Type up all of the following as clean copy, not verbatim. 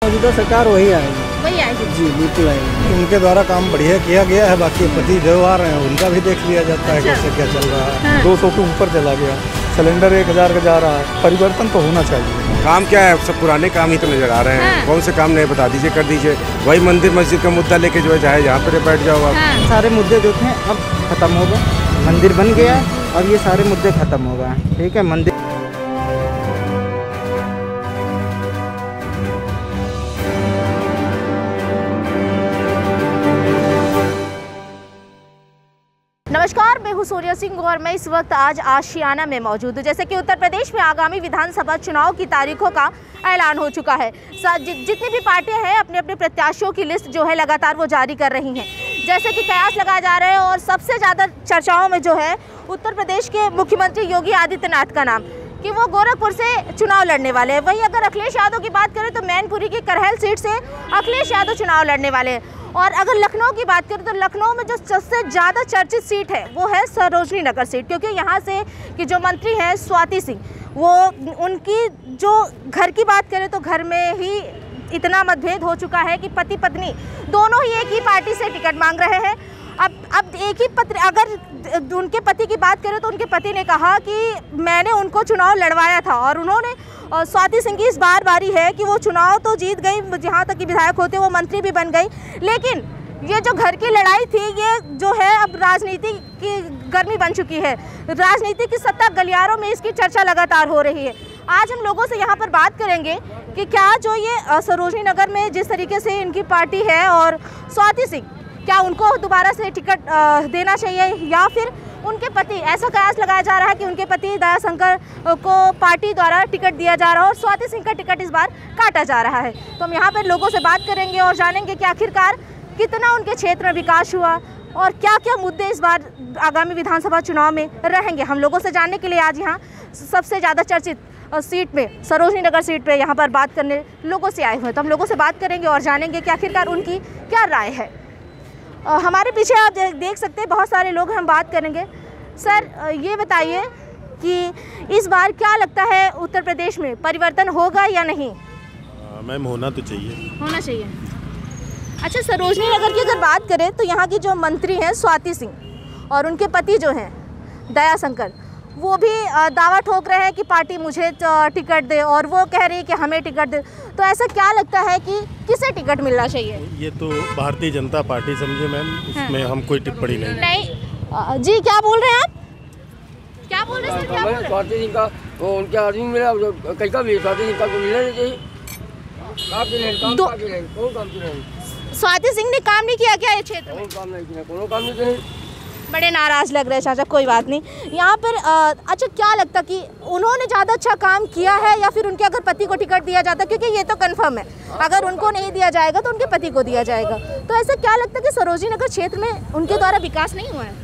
मौजूदा सरकार वही आएगी। वही आएगी जी बिल्कुल आएगी। उनके द्वारा काम बढ़िया किया गया है। बाकी पति देव आ रहे हैं, उनका भी देख लिया जाता है कैसे क्या चल रहा है। 200 के ऊपर चला गया, सिलेंडर 1000 का जा रहा है। परिवर्तन तो होना चाहिए। काम क्या है, सब पुराने काम ही तो नजर आ रहे हैं। कौन से काम नहीं बता दीजिए, कर दीजिए। वही मंदिर मस्जिद का मुद्दा लेके जो है चाहे जहाँ पर बैठ जाओ आप। सारे मुद्दे जो थे अब खत्म हो गए। मंदिर बन गया और ये सारे मुद्दे खत्म हो गए। ठीक है, मंदिर नमस्कार, मैं हूं सूर्य सिंह और मैं इस वक्त आज आशियाना में मौजूद हूं। जैसे कि उत्तर प्रदेश में आगामी विधानसभा चुनाव की तारीखों का ऐलान हो चुका है। जितनी भी पार्टियां हैं अपने अपने प्रत्याशियों की लिस्ट जो है लगातार वो जारी कर रही हैं। जैसे कि कयास लगाए जा रहे हैं और सबसे ज़्यादा चर्चाओं में जो है उत्तर प्रदेश के मुख्यमंत्री योगी आदित्यनाथ का नाम कि वो गोरखपुर से चुनाव लड़ने वाले हैं। वहीं अगर अखिलेश यादव की बात करें तो मैनपुरी की करहल सीट से अखिलेश यादव चुनाव लड़ने वाले हैं। और अगर लखनऊ की बात करें तो लखनऊ में जो सबसे ज़्यादा चर्चित सीट है वो है सरोजनी नगर सीट, क्योंकि यहाँ से कि जो मंत्री हैं स्वाति सिंह, वो उनकी जो घर की बात करें तो घर में ही इतना मतभेद हो चुका है कि पति पत्नी दोनों ही एक ही पार्टी से टिकट मांग रहे हैं। अब एक ही पत्र, अगर उनके पति की बात करें तो उनके पति ने कहा कि मैंने उनको चुनाव लड़वाया था और उन्होंने स्वाति सिंह की इस बार बारी है कि वो चुनाव तो जीत गई, जहाँ तक कि विधायक होते वो मंत्री भी बन गई, लेकिन ये जो घर की लड़ाई थी ये जो है अब राजनीति की गर्मी बन चुकी है। राजनीति की सत्ता गलियारों में इसकी चर्चा लगातार हो रही है। आज हम लोगों से यहाँ पर बात करेंगे कि क्या जो ये सरोजनी नगर में जिस तरीके से इनकी पार्टी है और स्वाति सिंह, क्या उनको दोबारा से टिकट देना चाहिए या फिर उनके पति, ऐसा कयास लगाया जा रहा है कि उनके पति दयाशंकर को पार्टी द्वारा टिकट दिया जा रहा है और स्वाति सिंह का टिकट इस बार काटा जा रहा है। तो हम यहाँ पर लोगों से बात करेंगे और जानेंगे कि आखिरकार कितना उनके क्षेत्र में विकास हुआ और क्या क्या मुद्दे इस बार आगामी विधानसभा चुनाव में रहेंगे। हम लोगों से जानने के लिए आज यहाँ सबसे ज़्यादा चर्चित सीट में, सरोजनी नगर सीट पे यहाँ पर बात करने लोगों से आए हुए हैं। तो हम लोगों से बात करेंगे और जानेंगे कि आखिरकार उनकी क्या राय है। हमारे पीछे आप देख सकते हैं बहुत सारे लोग, हम बात करेंगे। सर ये बताइए कि इस बार क्या लगता है उत्तर प्रदेश में परिवर्तन होगा या नहीं? मैम होना तो चाहिए। होना चाहिए। अच्छा, सरोजनी नगर की अगर बात करें तो यहाँ की जो मंत्री हैं स्वाति सिंह और उनके पति जो हैं दयाशंकर, वो भी दावा ठोक रहे हैं कि पार्टी मुझे टिकट दे और वो कह रही है कि हमें टिकट दे। तो ऐसा क्या लगता है कि किसे टिकट मिलना चाहिए? ये तो भारतीय जनता पार्टी समझे मैम, इसमें हम कोई टिप्पणी नहीं। जी क्या बोल रहे हैं आप? क्या बोल रहे हैं सर? क्या बोल रहे हैं? स्वाति सिंह का वो उनके आदमी मिला, कई का भी स्वाति सिंह का तो मिलना चाहिए। स्वाति सिंह ने काम नहीं किया क्या ये क्षेत्र में? काम नहीं किया, कोनो काम नहीं किया। बड़े नाराज लग रहे हैं चाचा, कोई बात नहीं। यहाँ पर अच्छा क्या लगता कि उन्होंने ज़्यादा अच्छा काम किया है या फिर उनके अगर पति को टिकट दिया जाता, क्योंकि ये तो कंफर्म है अगर उनको नहीं दिया जाएगा तो उनके पति को दिया जाएगा। तो ऐसा क्या लगता है कि सरोजनी नगर क्षेत्र में उनके द्वारा विकास नहीं हुआ है?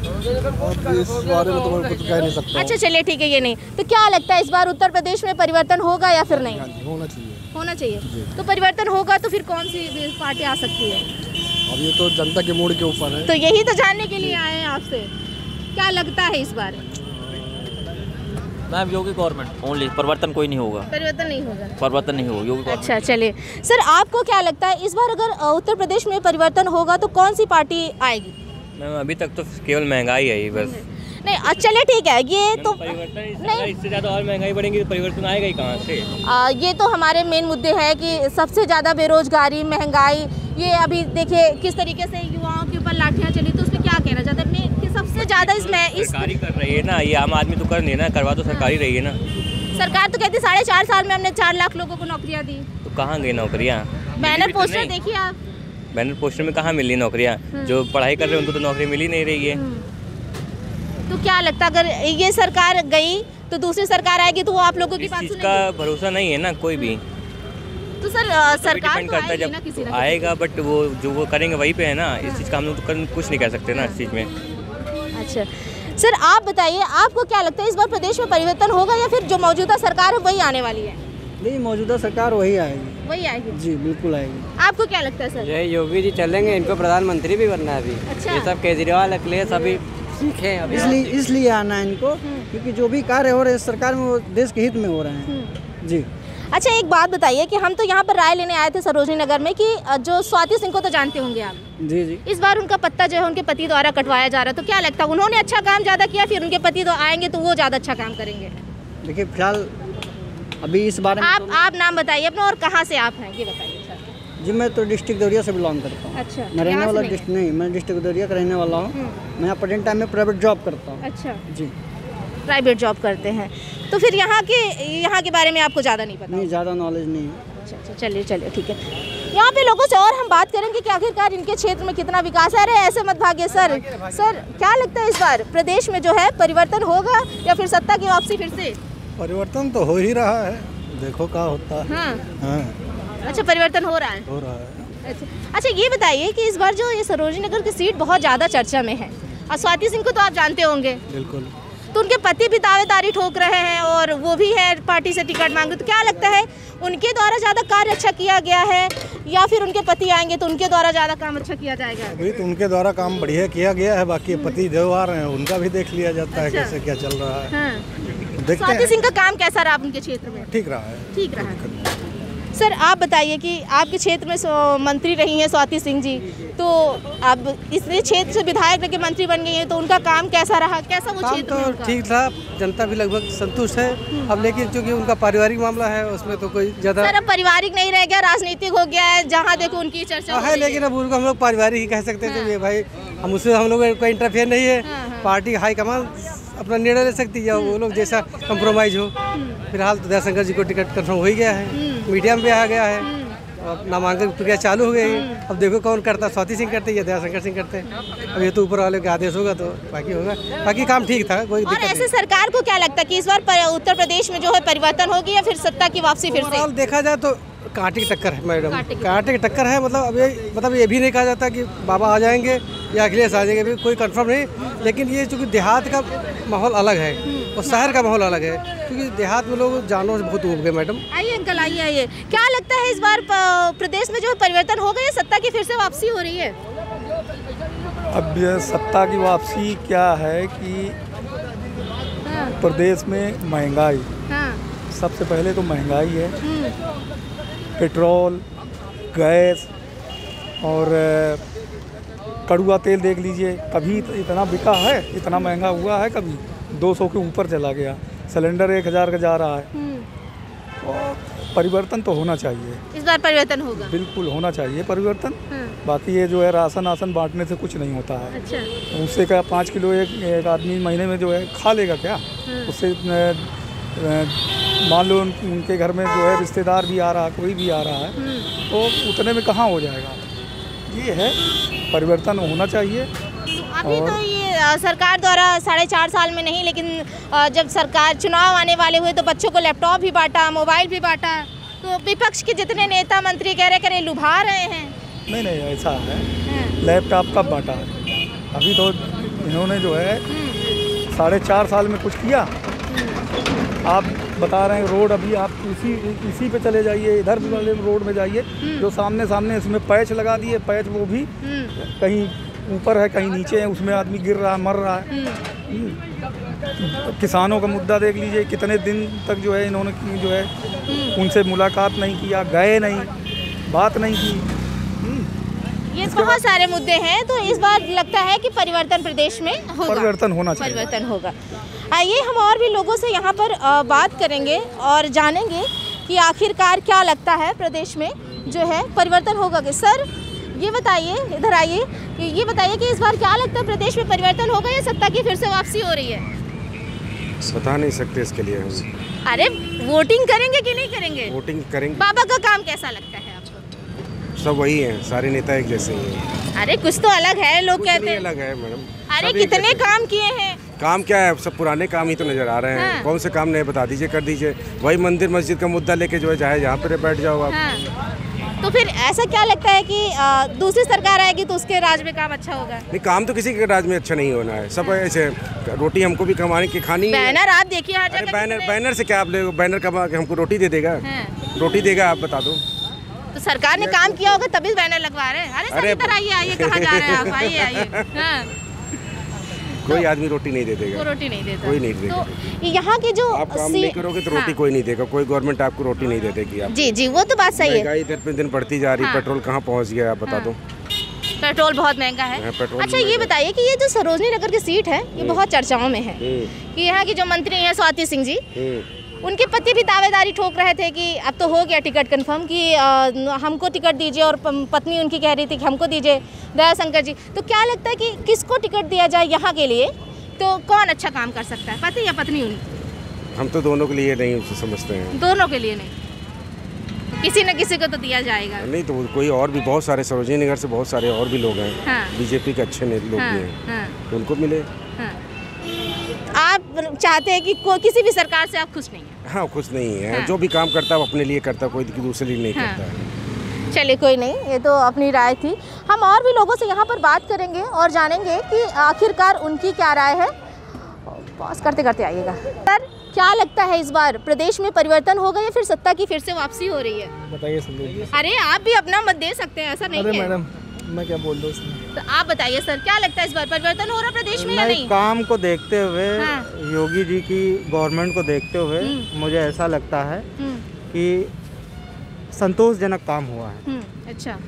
इस बारे में तो मैं कुछ कह नहीं सकता। अच्छा चलिए ठीक है, ये नहीं तो क्या लगता है इस बार उत्तर प्रदेश में परिवर्तन होगा या फिर नहीं? होना चाहिए। होना चाहिए। तो परिवर्तन होगा तो फिर कौन सी पार्टी आ सकती है? अब ये तो जनता के मूड के ऊपर है। तो यही तो जानने के लिए आए हैं आपसे, क्या लगता है इस बार? मैम योगी गवर्नमेंट ओनली, परिवर्तन कोई नहीं होगा। परिवर्तन नहीं होगा? परिवर्तन नहीं होगा योगी। अच्छा चलिए सर, आपको क्या लगता है इस बार अगर उत्तर प्रदेश में परिवर्तन होगा तो कौन सी पार्टी आएगी? मैम अभी तक तो केवल महंगाई है बस। नहीं चलिए ठीक है, ये तो परिवर्तन नहीं, इससे ज़्यादा और महंगाई बढ़ेगी तो परिवर्तन आएगा ही कहाँ से? ये तो हमारे मेन मुद्दे हैं कि सबसे ज़्यादा बेरोजगारी, महंगाई, ये अभी देखिए किस तरीके से युवाओं के ऊपर लाठियाँ चली, तो उस पर क्या कहना चाहते हैं कि सबसे ज़्यादा इसमें सरकारी कर रही है ना, ये आम आदमी तो कर नहीं ना, करवा तो सरकारी रही है ना। सरकार तो कहती 4.5 साल में हमने 4 लाख लोगों को नौकरियाँ दी। तो कहाँ गई नौकरियाँ? बैनर पोस्टर देखिए आप, बैनर पोस्टर में कहाँ मिल रही नौकरियाँ? जो पढ़ाई कर रहे हैं उनको तो नौकरी मिल ही नहीं रही है। तो क्या लगता है अगर ये सरकार गई तो दूसरी सरकार आएगी तो वो आप लोगों की बात सुनेगी? का भरोसा नहीं है ना कोई भी। तो सर सरकार तो आएगी ना किसी ना आएगा, बट वो जो वो करेंगे वही पे है ना। इस चीज़ का हम लोग तो कुछ नहीं कर सकते ना इस चीज़ में। अच्छा सर आप बताइए, आपको क्या लगता है इस बार प्रदेश में परिवर्तन होगा या फिर जो मौजूदा सरकार है वही आने वाली है? नहीं, मौजूदा सरकार वही आएगी। वही आएगी? जी बिल्कुल आएगी। आपको क्या लगता है सर? जय योगी जी चलेंगे, इनको प्रधानमंत्री भी बनना है अभी। अच्छा। ये सब केजरीवाल अखिलेश अभी सीखे अभी। इसलिए आना है इनको, क्योंकि जो भी कार्य हो रहे हैं सरकार में वो देश के हित में हो रहे हैं। जी अच्छा एक बात बताइए कि हम तो यहाँ पर राय लेने आए थे सरोजनी नगर में कि जो स्वाति सिंह को तो जानते होंगे आप। जी जी। इस बार उनका पत्ता जो है उनके पति द्वारा कटवाया जा रहा है, तो क्या लगता है उन्होंने अच्छा काम ज़्यादा किया, फिर उनके पति तो आएंगे तो वो ज़्यादा अच्छा काम करेंगे? देखिए फिलहाल अभी इस बारे में आप नाम बताइए अपना और कहाँ से आप हैं ये बताइए सर। जी मैं तो डिस्ट्रिक्ट देवरिया से बिलोंग करता हूँ। अच्छा, मैं रहने वाला नहीं? नहीं, मैं डिस्ट्रिक्ट देवरिया का रहने वाला हूँ। मैं यहाँ प्रेजेंट टाइम में प्राइवेट जॉब करता हूँ। अच्छा जी, प्राइवेट जॉब करते हैं, तो फिर यहाँ के बारे में आपको ज़्यादा नहीं पता? नहीं, ज़्यादा नॉलेज नहीं है। अच्छा, चलिए ठीक है। यहाँ पे लोगों से और हम बात करेंगे कि आखिरकार इनके क्षेत्र में कितना विकास है। अरे ऐसे मत भागिए सर। क्या लगता है इस बार प्रदेश में जो है परिवर्तन होगा या फिर सत्ता की वापसी फिर से? परिवर्तन तो हो ही रहा है, देखो क्या होता है। हाँ। अच्छा परिवर्तन हो रहा है। अच्छा ये बताइए कि इस बार जो ये सरोजनी नगर की सीट बहुत ज़्यादा चर्चा में है और स्वाति सिंह को तो आप जानते होंगे। बिल्कुल। तो उनके पति भी दावेदारी ठोक रहे हैं और वो भी है पार्टी से टिकट मांगे, तो क्या लगता है उनके द्वारा ज़्यादा कार्य अच्छा किया गया है या फिर उनके पति आएंगे तो उनके द्वारा ज़्यादा काम अच्छा किया जाएगा? अभी तो उनके द्वारा काम बढ़िया किया गया है, बाकी पति देव आ रहे हैं उनका भी देख लिया जाता है कैसे क्या चल रहा है। देखते स्वाति हैं। सिंह का काम कैसा रहा उनके क्षेत्र में? ठीक रहा है। ठीक रहा है। सर आप बताइए कि आपके क्षेत्र में मंत्री रही हैं स्वाति सिंह जी, तो अब इस क्षेत्र से विधायक के मंत्री बन गई हैं, तो उनका काम कैसा रहा, कैसा वो क्षेत्र में उनका? ठीक था, जनता भी लगभग संतुष्ट है। अब लेकिन चूंकि उनका पारिवारिक मामला है उसमें तो कोई ज्यादा सर अब पारिवारिक नहीं रह गया, राजनीतिक हो गया है, जहाँ देखो उनकी चर्चा है। लेकिन अब उनको हम लोग पारिवारिक ही कह सकते हैं। भाई हम उससे हम लोग कोई इंटरफेयर नहीं है। पार्टी हाईकमान अपना निर्णय ले सकती है, वो लोग जैसा कंप्रोमाइज हो। फिलहाल तो दयाशंकर जी को टिकट कंफर्म हो ही गया है, मीडिया में भी आ गया है और नामांकन प्रक्रिया चालू हो गई। अब देखो कौन करता, स्वाति सिंह करते या दयाशंकर सिंह करते हैं। अब ये तो ऊपर वाले का आदेश होगा तो बाकी होगा। बाकी काम ठीक था, कोई और ऐसे सरकार को क्या लगता है कि इस बार उत्तर प्रदेश में जो है परिवर्तन होगी या फिर सत्ता की वापसी फिर से? देखा जाए तो कांटे की टक्कर है मैडम, कांटे की टक्कर है। मतलब ये भी नहीं कहा जाता कि बाबा आ जाएंगे या अखिलेश आ जाएंगे, कोई कंफर्म नहीं। लेकिन ये चूँकि देहात का माहौल अलग है और शहर का माहौल अलग है, क्योंकि देहात में लोग जानवरों से बहुत उब गए। मैडम आइए अंकल आइए, क्या लगता है इस बार प्रदेश में जो परिवर्तन हो गया, सत्ता की फिर से वापसी हो रही है? अब ये सत्ता की वापसी क्या है कि प्रदेश में महंगाई, सबसे पहले तो महंगाई है। पेट्रोल, गैस और कड़ुआ तेल देख लीजिए, कभी इतना बिका है, इतना महंगा हुआ है, कभी 200 के ऊपर चला गया। सिलेंडर 1000 का जा रहा है। और परिवर्तन तो होना चाहिए। इस बार परिवर्तन होगा? बिल्कुल होना चाहिए परिवर्तन। बाकी ये जो है राशन बांटने से कुछ नहीं होता है। अच्छा। उससे क्या 5 किलो एक आदमी महीने में जो है खा लेगा क्या? उससे मान लो उनके घर में जो है रिश्तेदार भी आ रहा है, कोई भी आ रहा है, तो उतने में कहाँ हो जाएगा? ये है, परिवर्तन होना चाहिए। अभी तो ये सरकार द्वारा 4.5 साल में नहीं, लेकिन जब सरकार चुनाव आने वाले हुए तो बच्चों को लैपटॉप भी बांटा, मोबाइल भी बांटा, तो विपक्ष के जितने नेता मंत्री कह रहे लुभा रहे हैं। नहीं ऐसा है, लैपटॉप कब बांटा है? अभी तो इन्होंने जो है 4.5 साल में कुछ किया। आप बता रहे हैं रोड, अभी आप इसी पे चले जाइए, इधर वाले रोड में जाइए, जो सामने इसमें पैच लगा दिए, पैच वो भी कहीं ऊपर है कहीं नीचे है, उसमें आदमी गिर रहा है, मर रहा है। किसानों का मुद्दा देख लीजिए, कितने दिन तक जो है इन्होंने जो है उनसे मुलाकात नहीं किया, गए नहीं, बात नहीं की। ये बहुत सारे मुद्दे हैं, तो इस बार लगता है कि परिवर्तन प्रदेश में होगा, परिवर्तन होना चाहिए, परिवर्तन होगा। आइए हम और भी लोगों से यहाँ पर बात करेंगे और जानेंगे कि आखिरकार क्या लगता है प्रदेश में जो है परिवर्तन होगा कि सर ये बताइए, इधर आइए, ये बताइए कि इस बार क्या लगता है प्रदेश में परिवर्तन होगा या सत्ता की फिर से वापसी हो रही है? बता नहीं सकते इसके लिए हम। अरे वोटिंग करेंगे कि नहीं करेंगे? वोटिंग करेंगे। बाबा का काम कैसा लगता है आपको? सब वही हैं, सारे नेता एक जैसे ही हैं। अरे कुछ तो अलग है, लोग कहते हैं। अलग है मैडम। अरे कितने काम किए हैं? काम क्या है, सब पुराने काम ही तो नजर आ रहे हैं। कौन से काम नहीं बता दीजिए, कर दीजिए। वही मंदिर मस्जिद का मुद्दा लेके जो है चाहे जहाँ पे बैठ जाओ आप। तो फिर ऐसा क्या लगता है कि दूसरी सरकार आएगी तो उसके राज में काम अच्छा होगा? नहीं, काम तो किसी के राज में अच्छा नहीं होना है। सब ऐसे रोटी हमको भी कमाने की खानी है। बैनर आप देखिए हर जगह। बैनर से क्या आप लोग बैनर कमा के हमको रोटी दे देगा? रोटी देगा? आप बता दो। तो सरकार ने काम किया होगा तभी बैनर लगवा रहे हैं। अरे इधर आइए, कहाँ जा रहे हैं आप? आइए। कोई आदमी रोटी नहीं दे देगा, वो रोटी नहीं देता, कोई नहीं देगा। तो यहाँ की जो आप काम नहीं करोगे तो रोटी कोई नहीं देगा, कोई गवर्नमेंट आपको रोटी नहीं दे देगी। आप जी वो तो बात सही है। महंगाई दिन पे दिन बढ़ती जा रही है, पेट्रोल कहाँ पहुँच गया आप बता दो। पेट्रोल बहुत महंगा है। अच्छा ये बताइए कि ये जो सरोजनी नगर की सीट है ये बहुत चर्चाओं में है कि यहाँ की जो मंत्री हैं स्वाति सिंह जी, उनके पति भी दावेदारी ठोक रहे थे कि अब तो हो गया टिकट कंफर्म कि हमको टिकट दीजिए, और पत्नी उनकी कह रही थी कि हमको दीजिए, दयाशंकर जी। तो क्या लगता है कि किसको टिकट दिया जाए यहाँ के लिए, तो कौन अच्छा काम कर सकता है, पति या पत्नी उनकी? हम तो दोनों के लिए नहीं समझते हैं। दोनों के लिए नहीं, किसी न किसी को तो दिया जाएगा। नहीं तो कोई और भी बहुत सारे सरोजनी नगर से बहुत सारे और भी लोग हैं, बीजेपी के अच्छे लोग भी हैं, तो उनको मिले। आप चाहते हैं कि किसी भी सरकार से आप खुश नहीं हैं? हाँ खुश नहीं है, जो भी काम करता है वो अपने लिए करता है, कोई दूसरे लिए नहीं करता है। चलिए कोई नहीं, ये तो अपनी राय थी। हम और भी लोगों से यहाँ पर बात करेंगे और जानेंगे कि आखिरकार उनकी क्या राय है। पॉज करते करते आइएगा। सर क्या लगता है इस बार प्रदेश में परिवर्तन होगा या फिर सत्ता की फिर से वापसी हो रही है? बताइए संदीप। अरे आप भी अपना मत दे सकते हैं, ऐसा नहीं है। मैडम मैं क्या बोल दूं उसमें? तो आप बताइए सर, क्या लगता है इस बार परिवर्तन हो रहा है प्रदेश में या नहीं? काम को देखते हुए, योगी जी की गवर्नमेंट को देखते हुए मुझे ऐसा लगता है कि संतोषजनक काम हुआ है। अच्छा।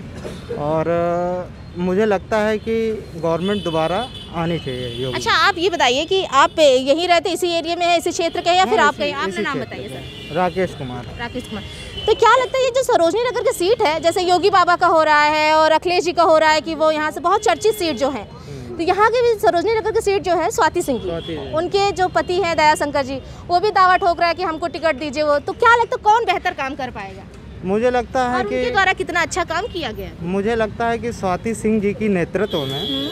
और मुझे लगता है कि गवर्नमेंट दोबारा आनी चाहिए योगी। अच्छा आप ये बताइए कि आप यहीं रहते, इसी एरिया में है, इसी क्षेत्र के, या फिर आप कहीं? आपका नाम बताइए सर। राकेश कुमार। राकेश कुमार। तो क्या लगता है ये जो सरोजनी नगर की सीट है, जैसे योगी बाबा का हो रहा है और अखिलेश जी का हो रहा है कि वो यहाँ से बहुत चर्चित सीट जो है, तो यहाँ की भी सरोजनी नगर की सीट जो है स्वाति सिंह की, उनके जो पति हैं दयाशंकर जी, वो भी दावा ठोक रहा है कि हमको टिकट दीजिए। वो तो क्या लगता है कौन बेहतर काम कर पाएगा? मुझे लगता है कि उनके द्वारा कितना अच्छा काम किया गया। मुझे लगता है कि स्वाति सिंह जी की नेतृत्व में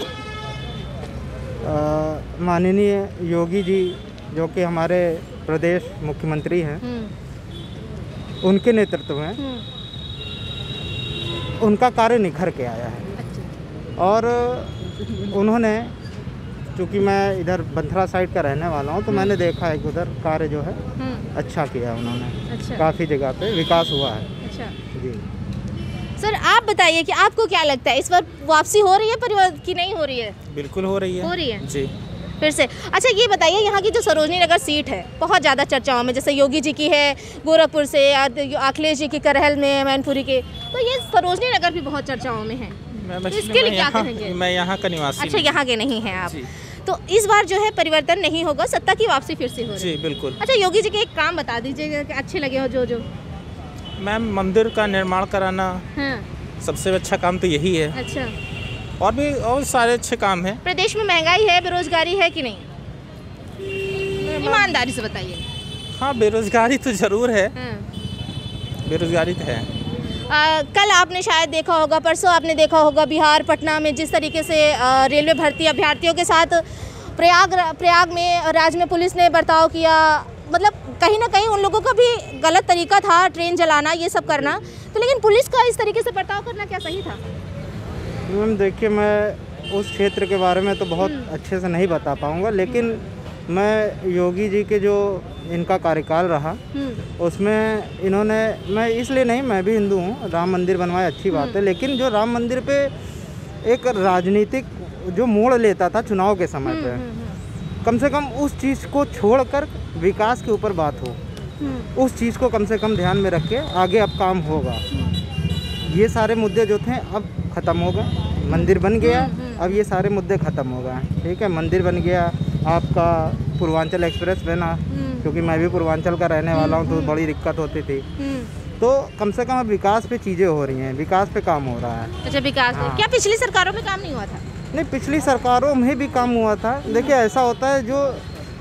माननीय योगी जी जो कि हमारे प्रदेश मुख्यमंत्री हैं, उनके नेतृत्व में उनका कार्य निखर के आया है। और उन्होंने, चूँकि मैं इधर बंथरा साइड का रहने वाला हूँ, तो मैंने देखा है कि उधर कार्य जो है अच्छा किया उन्होंने। काफ़ी जगह पे विकास हुआ है। अच्छा जी। सर आप बताइए कि आपको क्या लगता है इस बार वापसी हो रही है परिवर्तन की नहीं हो रही है? बिल्कुल हो रही है। हो रही है जी। फिर से। अच्छा ये बताइए यहाँ की जो सरोजनी नगर सीट है बहुत ज़्यादा चर्चाओं में, जैसे योगी जी की है गोरखपुर से, अखिलेश जी की करहल में, मैनपुरी के, तो ये सरोजनी नगर भी बहुत चर्चाओं में है। तो इसके लिए क्या कहेंगे? मैं यहाँ का निवासी। अच्छा यहाँ के नहीं हैं आप। तो इस बार जो है परिवर्तन नहीं होगा, सत्ता की वापसी फिर से हो रही है। जी बिल्कुल। अच्छा योगी जी के एक काम बता दीजिए कि अच्छे लगे हो जो। मैम मंदिर का निर्माण कराना सबसे अच्छा काम तो यही है। अच्छा। और भी और सारे अच्छे काम हैं। प्रदेश में महंगाई है, बेरोजगारी है कि नहीं? ईमानदारी से बताइए। हाँ बेरोजगारी तो जरूर है। बेरोजगारी तो है। कल आपने शायद देखा होगा, परसों आपने देखा होगा बिहार पटना में जिस तरीके से रेलवे भर्ती अभ्यर्थियों के साथ प्रयाग में राज्य में पुलिस ने बर्ताव किया, मतलब कहीं ना कहीं उन लोगों का भी गलत तरीका था ट्रेन जलाना, ये सब करना। तो लेकिन पुलिस का इस तरीके से बर्ताव करना क्या सही था? मैम देखिए, मैं उस क्षेत्र के बारे में तो बहुत अच्छे से नहीं बता पाऊँगा, लेकिन मैं योगी जी के जो इनका कार्यकाल रहा उसमें इन्होंने, मैं इसलिए नहीं, मैं भी हिंदू हूँ, राम मंदिर बनवाए अच्छी बात है, लेकिन जो राम मंदिर पे एक राजनीतिक जो मोड़ लेता था चुनाव के समय पे, कम से कम उस चीज़ को छोड़कर विकास के ऊपर बात हो, उस चीज़ को कम से कम ध्यान में रख के आगे अब काम होगा। ये सारे मुद्दे जो थे अब ख़त्म हो गए, मंदिर बन गया, अब ये सारे मुद्दे ख़त्म हो गए। ठीक है, मंदिर बन गया, आपका पूर्वांचल एक्सप्रेस बना, क्योंकि मैं भी पूर्वांचल का रहने वाला हूँ तो बड़ी दिक्कत होती थी। तो कम से कम अब विकास पे चीज़ें हो रही हैं, विकास पे काम हो रहा है। अच्छा विकास पे क्या पिछली सरकारों में काम नहीं हुआ था? नहीं, पिछली सरकारों में भी काम हुआ था। देखिए ऐसा होता है, जो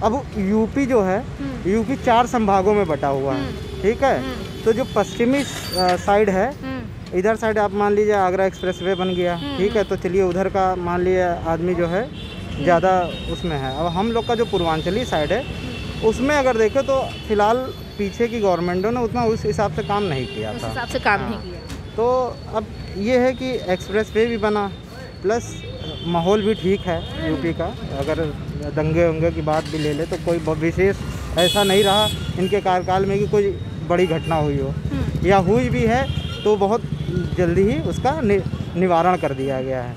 अब यूपी जो है, यूपी 4 संभागों में बटा हुआ है। ठीक है, तो जो पश्चिमी साइड है, इधर साइड आप मान लीजिए आगरा एक्सप्रेसवे बन गया। ठीक है, तो चलिए उधर का मान लीजिए आदमी जो है ज़्यादा उसमें है। अब हम लोग का जो पूर्वांचली साइड है उसमें अगर देखें तो फिलहाल पीछे की गवर्नमेंटों ने उतना उस हिसाब से काम नहीं किया था, उस हिसाब से काम नहीं किया। तो अब ये है कि एक्सप्रेसवे भी बना, प्लस माहौल भी ठीक है यूपी का। अगर दंगे वंगे की बात भी ले ले तो कोई विशेष ऐसा नहीं रहा इनके कार्यकाल में कि कोई बड़ी घटना हुई हो, या हुई भी है तो बहुत जल्दी ही उसका निवारण कर दिया गया है।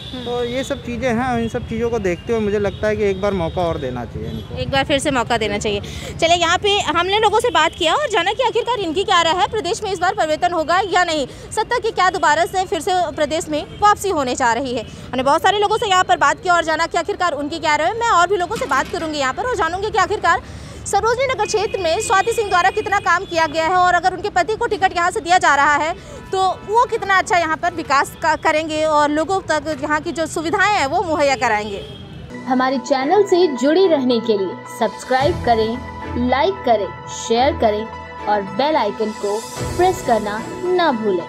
तो ये सब चीज़ें हैं और इन सब चीज़ों को देखते हुए मुझे लगता है कि एक बार मौका और देना चाहिए इनको, एक बार फिर से मौका देना चाहिए। चलिए, यहाँ पे हमने लोगों से बात किया और जाना कि आखिरकार इनकी क्या राय है, प्रदेश में इस बार परिवर्तन होगा या नहीं, सत्ता की क्या दोबारा से फिर से प्रदेश में वापसी होने जा रही है। हमने बहुत सारे लोगों से यहाँ पर बात की और जाना कि आखिरकार उनकी क्या राय है। मैं और भी लोगों से बात करूँगी यहाँ पर और जानूंगी कि आखिरकार सरोजनी नगर क्षेत्र में स्वाति सिंह द्वारा कितना काम किया गया है और अगर उनके पति को टिकट यहाँ से दिया जा रहा है तो वो कितना अच्छा यहाँ पर विकास करेंगे और लोगों तक यहाँ की जो सुविधाएं हैं वो मुहैया कराएंगे। हमारे चैनल से जुड़े रहने के लिए सब्सक्राइब करें, लाइक करें, शेयर करें और बेल आइकन को प्रेस करना ना भूलें।